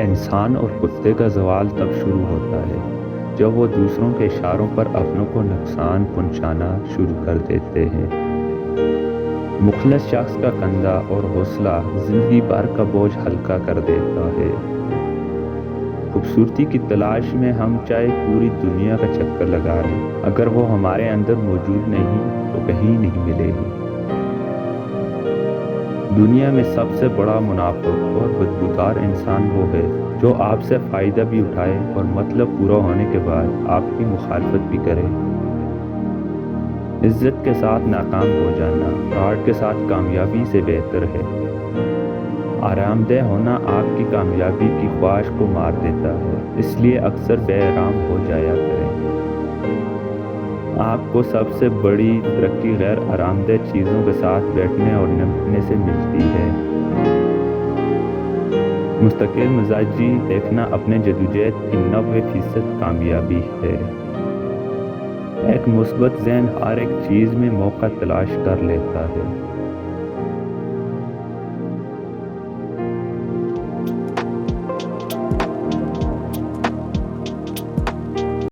انسان اور کتے کا زوال تب شروع ہوتا ہے جب وہ دوسروں کے اشاروں پر اپنوں کو نقصان پہنچانا شروع کر دیتے ہیں۔ مخلص شخص کا کندھا اور حوصلہ زندگی بھر کا بوجھ ہلکا کر دیتا ہے۔ خوبصورتی کی تلاش میں ہم چاہے پوری دنیا کا چکر لگا لیں، اگر وہ ہمارے اندر موجود نہیں تو کہیں نہیں ملے گی۔ دنیا میں سب سے بڑا منافق اور بدبودار انسان وہ ہے جو آپ سے فائدہ بھی اٹھائے اور مطلب پورا ہونے کے بعد آپ کی مخالفت بھی کرے۔ عزت کے ساتھ ناکام ہو جانا فراڈ کے ساتھ کامیابی سے بہتر ہے۔ آرام دہ ہونا آپ کی کامیابی کی خواہش کو مار دیتا ہے، اس لیے اکثر بے آرام ہو جایا کریں۔ آپ کو سب سے بڑی ترقی غیر آرام دہ چیزوں کے ساتھ بیٹھنے اور نمٹنے سے ملتی ہے۔ مستقل مزاجی دیکھنا اپنے جدوجہد کی 90% کامیابی ہے۔ ایک مثبت ذہن ہر ایک چیز میں موقع تلاش کر لیتا ہے۔